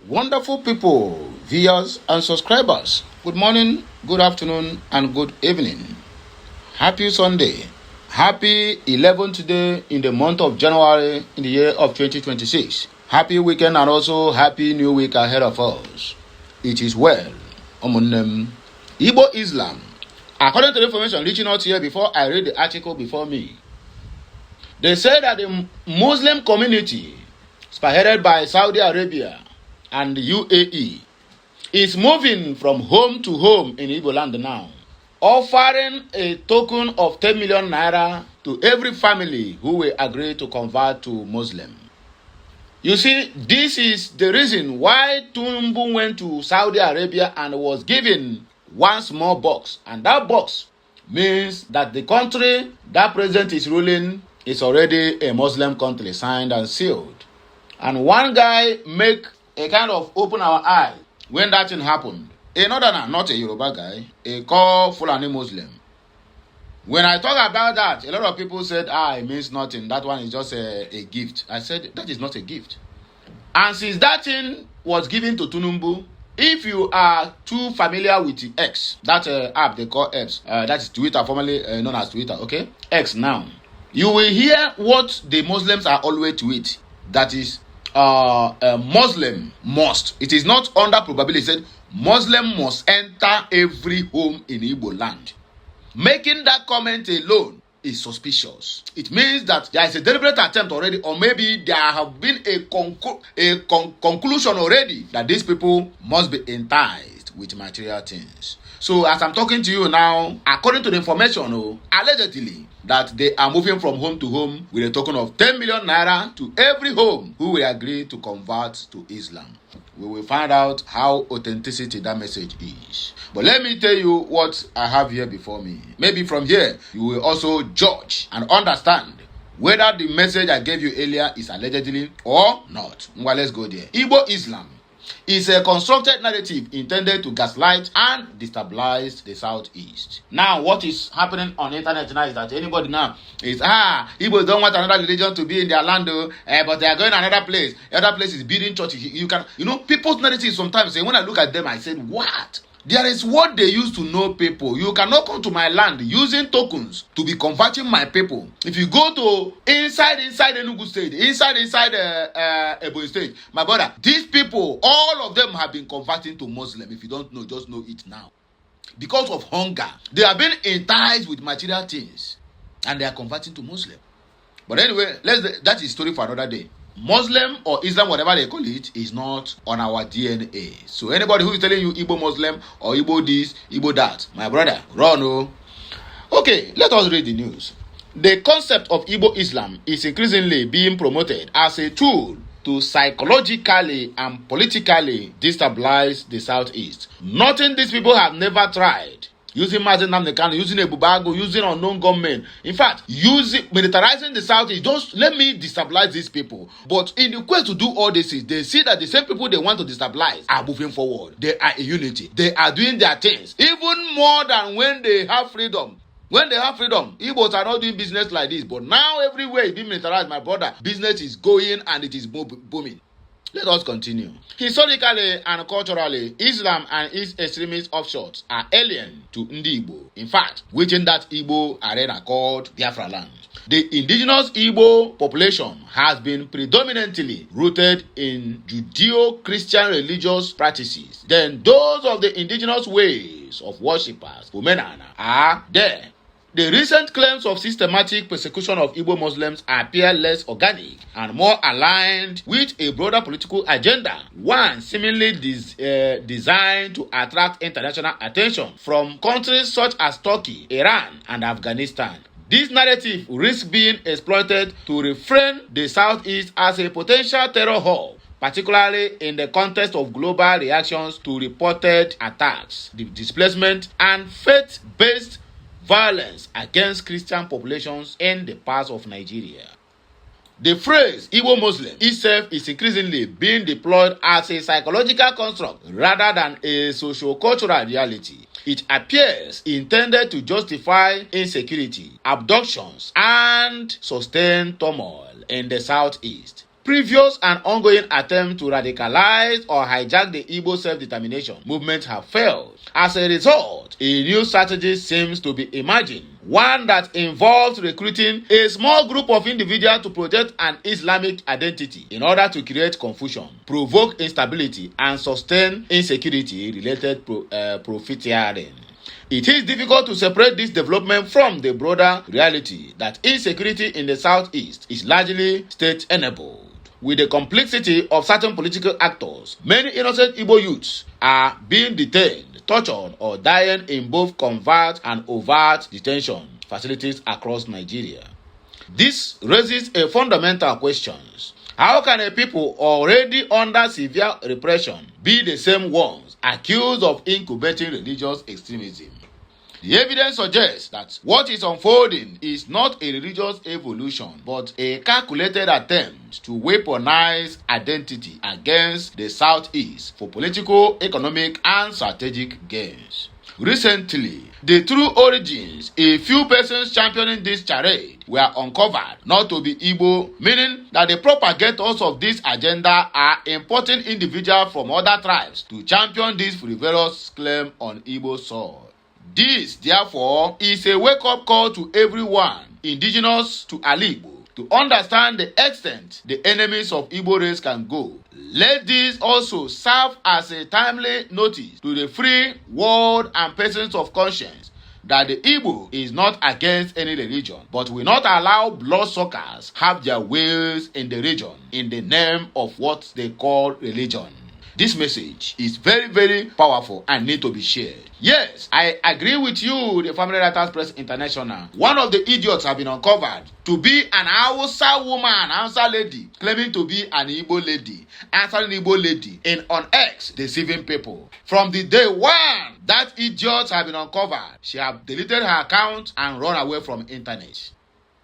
Wonderful people, viewers and subscribers. Good morning, good afternoon, and good evening. Happy Sunday. Happy 11th day in the month of January in the year of 2026. Happy weekend and also happy new week ahead of us. It is well. Igbo Iśłàm. According to the information reaching out here before I read the article before me, they say that the Muslim community, spearheaded by Saudi Arabia and the UAE, is moving from home to home in Igbo land now, offering a token of 10 million naira to every family who will agree to convert to Muslim. You see, this is the reason why Tinubu went to Saudi Arabia and was given one small box, and that box means that the country that president is ruling is already a Muslim country, signed and sealed. And one guy make a kind of open our eye when that thing happened. A northerner, not a Yoruba guy, a called Fulani Muslim. When I talk about that, a lot of people said, it means nothing. That one is just a gift. I said, that is not a gift. And since that thing was given to Tinubu, if you are too familiar with the X, that app they call X, that is Twitter, formerly known as Twitter, okay? X now. You will hear what the Muslims are always tweet. That is, a Muslim must. It is not under probability. It said, Muslim must enter every home in Igbo land. Making that comment alone is suspicious. It means that there is a deliberate attempt already, or maybe there have been a conclusion already that these people must be enticed with material things. So as I'm talking to you now, according to the information, allegedly, that they are moving from home to home with a token of 10 million naira to every home who will agree to convert to Islam. We will find out how authenticity that message is. But let me tell you what I have here before me. Maybe from here, you will also judge and understand whether the message I gave you earlier is allegedly or not. Well, let's go there. Igbo Iśłàm is a constructed narrative intended to gaslight and destabilize the Southeast. Now, what is happening on the internet now is that anybody now is, Igbo don't want another religion to be in their land, but they are going to another place. Other place is building churches. People's narrative sometimes, when I look at them, I said, what? There is what they used to know people. You cannot come to my land using tokens to be converting my people. If you go to inside Enugu State, inside Ebonyi State, my brother, these people, all of them have been converting to Muslim. If you don't know, just know it now. Because of hunger, they have been enticed with material things, and they are converting to Muslim. But anyway, that is story for another day. Muslim or Islam, whatever they call it, is not on our DNA. So anybody who is telling you Igbo Muslim or Igbo this, Igbo that, my brother, run. Okay, let us read the news. The concept of Igbo Iśłàm is increasingly being promoted as a tool to psychologically and politically destabilize the Southeast. Nothing these people have never tried. Using Mazen Namdekan, using a Bubago, using unknown gunmen. In fact, militarizing the Southeast. Just let me destabilize these people. But in the quest to do all this, they see that the same people they want to destabilize are moving forward. They are in unity. They are doing their things. Even more than when they have freedom. When they have freedom, Igbos are not doing business like this. But now everywhere is being militarized, my brother. Business is going and it is booming. Let us continue. Historically and culturally, Islam and its extremist offshoots are alien to Igbo. In fact, within that Igbo arena called Biafra land. The indigenous Igbo population has been predominantly rooted in Judeo-Christian religious practices. Then those of the indigenous ways of worshippers, Umenana, are there. The recent claims of systematic persecution of Igbo Muslims appear less organic and more aligned with a broader political agenda, one seemingly designed to attract international attention from countries such as Turkey, Iran, and Afghanistan. This narrative risks being exploited to reframe the Southeast as a potential terror hub, particularly in the context of global reactions to reported attacks, displacement, and faith-based violence against Christian populations in the parts of Nigeria. The phrase Igbo Muslim itself is increasingly being deployed as a psychological construct rather than a socio-cultural reality. It appears intended to justify insecurity, abductions, and sustain turmoil in the Southeast. Previous and ongoing attempts to radicalize or hijack the Igbo self-determination movement have failed. As a result, a new strategy seems to be emerging, one that involves recruiting a small group of individuals to project an Islamic identity in order to create confusion, provoke instability, and sustain insecurity-related profiteering. It is difficult to separate this development from the broader reality that insecurity in the southeast is largely state-enabled. With the complexity of certain political actors, many innocent Igbo youths are being detained, tortured, or dying in both covert and overt detention facilities across Nigeria. This raises a fundamental question. How can a people already under severe repression be the same ones accused of incubating religious extremism? The evidence suggests that what is unfolding is not a religious evolution, but a calculated attempt to weaponize identity against the Southeast for political, economic, and strategic gains. Recently, the true origins, a few persons championing this charade, were uncovered not to be Igbo, meaning that the propagators of this agenda are importing individuals from other tribes to champion this frivolous claim on Igbo soil. This, therefore, is a wake-up call to everyone, indigenous to Alaigbo, to understand the extent the enemies of Igbo race can go. Let this also serve as a timely notice to the free world and persons of conscience that the Igbo is not against any religion, but will not allow bloodsuckers have their ways in the region in the name of what they call religion. This message is very, very powerful and need to be shared. Yes, I agree with you, the Family Writers Press International. One of the idiots have been uncovered to be an Hausa woman, Hausa lady, claiming to be an Igbo lady, answering Igbo lady, on X, deceiving people. From the day one, that idiot have been uncovered. She have deleted her account and run away from internet.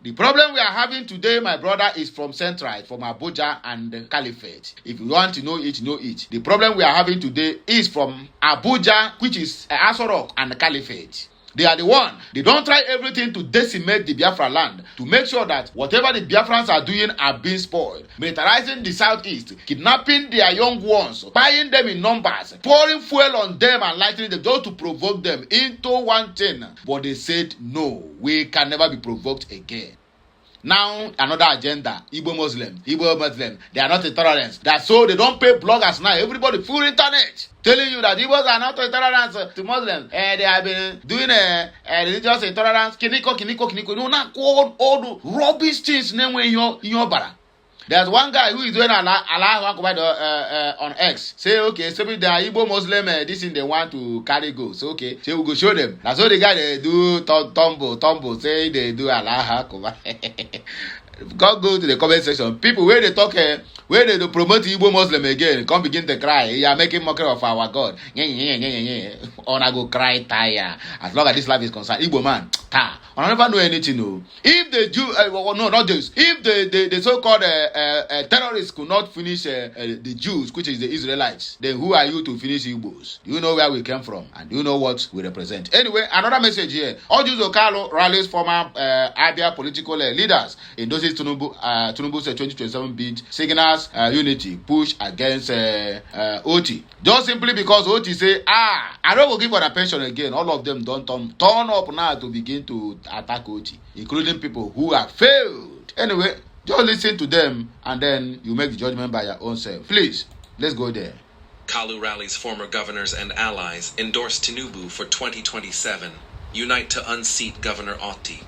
The problem we are having today, my brother, is from Central, from Abuja and the Caliphate. If you want to know it, know it. The problem we are having today is from Abuja, which is Aso Rock and the Caliphate. They are the one. They don't try everything to decimate the Biafra land, to make sure that whatever the Biafrans are doing are being spoiled. Militarizing the southeast, kidnapping their young ones, buying them in numbers, pouring fuel on them and lightning them just to provoke them into one thing. But they said, no, we can never be provoked again. Now, another agenda, Igbo Muslim, they are not intolerant. That's so they don't pay bloggers now. Everybody full internet telling you that Igbos are not intolerant to Muslims. They have been doing a religious intolerance. Kiniko. No, not all the rubbish things in your bara. There's one guy who is doing Allah on X. Say, okay, so if they are Igbo Muslim, this is the one to carry go. So, okay, so we go show them. That's all the guy they do tumble, say they do Allah. God go to the comment section. People, where they talk, where they promote Igbo Muslim again, come begin to cry. You are making mockery of our God. On I go cry, tire. As long as this life is concerned, Igbo man, ta. I never know anything. No. If the Jew, no, not Jews. If the so-called terrorists could not finish the Jews, which is the Israelites, then who are you to finish Igbos? Do you know where we came from? And do you know what we represent? Anyway, another message here. All Jews Okalo rallies former Abia political leaders in those Tinubu's 2027 bid signals unity push against OT. Just simply because OT say, I don't go give for a pension again. All of them don't turn up now to begin to attack OT, including people who have failed. Anyway, just listen to them and then you make the judgment by your own self. Please, let's go there. Kalu rallies former governors and allies endorse Tinubu for 2027. Unite to unseat Governor Otti.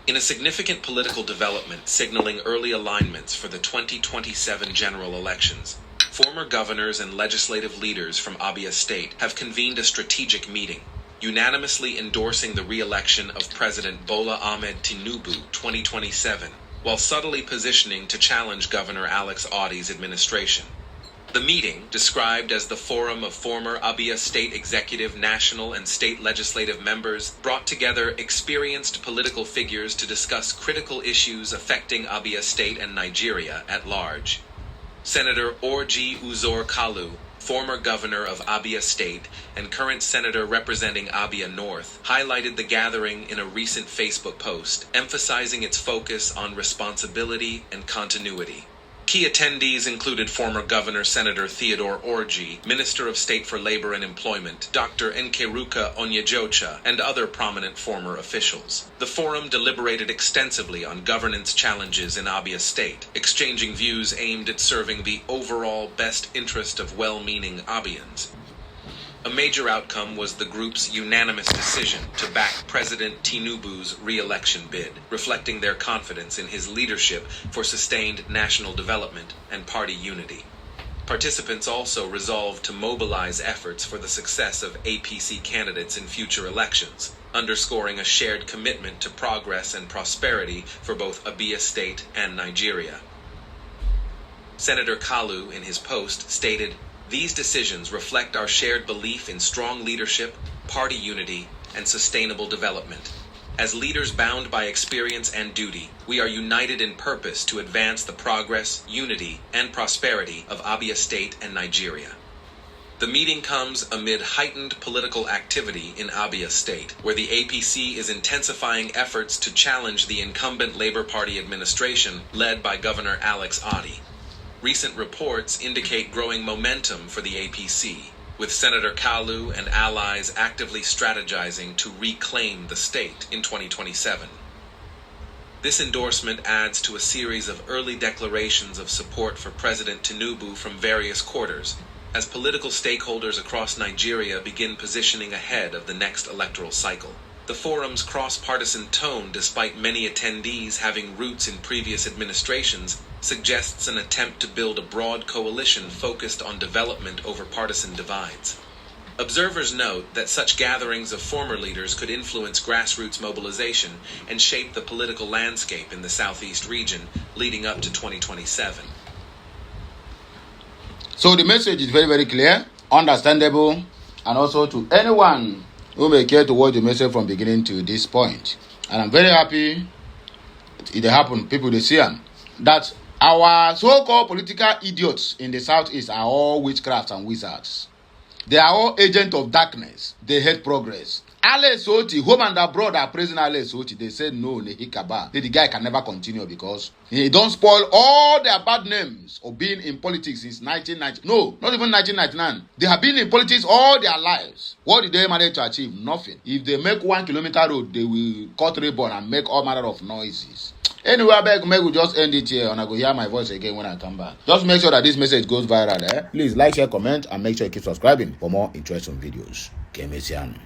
In a significant political development signaling early alignments for the 2027 general elections, former governors and legislative leaders from Abia State have convened a strategic meeting, unanimously endorsing the re-election of President Bola Ahmed Tinubu 2027, while subtly positioning to challenge Governor Alex Otti's administration. The meeting, described as the forum of former Abia State executive, national, and state legislative members, brought together experienced political figures to discuss critical issues affecting Abia State and Nigeria at large. Senator Orji Uzor Kalu, former governor of Abia State and current senator representing Abia North, highlighted the gathering in a recent Facebook post, emphasizing its focus on responsibility and continuity. Key attendees included former Governor Senator Theodore Orji, Minister of State for Labor and Employment, Dr. Nkeruka Onyejocha, and other prominent former officials. The forum deliberated extensively on governance challenges in Abia State, exchanging views aimed at serving the overall best interest of well-meaning Abians. A major outcome was the group's unanimous decision to back President Tinubu's re-election bid, reflecting their confidence in his leadership for sustained national development and party unity. Participants also resolved to mobilize efforts for the success of APC candidates in future elections, underscoring a shared commitment to progress and prosperity for both Abia State and Nigeria. Senator Kalu, in his post, stated, "These decisions reflect our shared belief in strong leadership, party unity, and sustainable development. As leaders bound by experience and duty, we are united in purpose to advance the progress, unity, and prosperity of Abia State and Nigeria." The meeting comes amid heightened political activity in Abia State, where the APC is intensifying efforts to challenge the incumbent Labour Party administration led by Governor Alex Otti. Recent reports indicate growing momentum for the APC, with Senator Kalu and allies actively strategizing to reclaim the state in 2027. This endorsement adds to a series of early declarations of support for President Tinubu from various quarters, as political stakeholders across Nigeria begin positioning ahead of the next electoral cycle. The forum's cross-partisan tone, despite many attendees having roots in previous administrations, suggests an attempt to build a broad coalition focused on development over partisan divides. Observers note that such gatherings of former leaders could influence grassroots mobilization and shape the political landscape in the southeast region leading up to 2027. So the message is very, very clear, understandable, and also to anyone who may care to watch the message from beginning to this point. And I'm very happy it happened, people they see them, that our so-called political idiots in the southeast are all witchcrafts and wizards. They are all agents of darkness. They hate progress. Ale Soti, home and abroad are praising Ale Soti. They said no, Nehikaba. The guy can never continue because he don't spoil all their bad names of being in politics since 1990. No, not even 1999. They have been in politics all their lives. What did they manage to achieve? Nothing. If they make 1 kilometer road, they will cut ribbon and make all manner of noises. Anyway, I beg, we just end it here and I go hear my voice again when I come back. Just make sure that this message goes viral. Please like, share, comment, and make sure you keep subscribing for more interesting videos. Kemesian.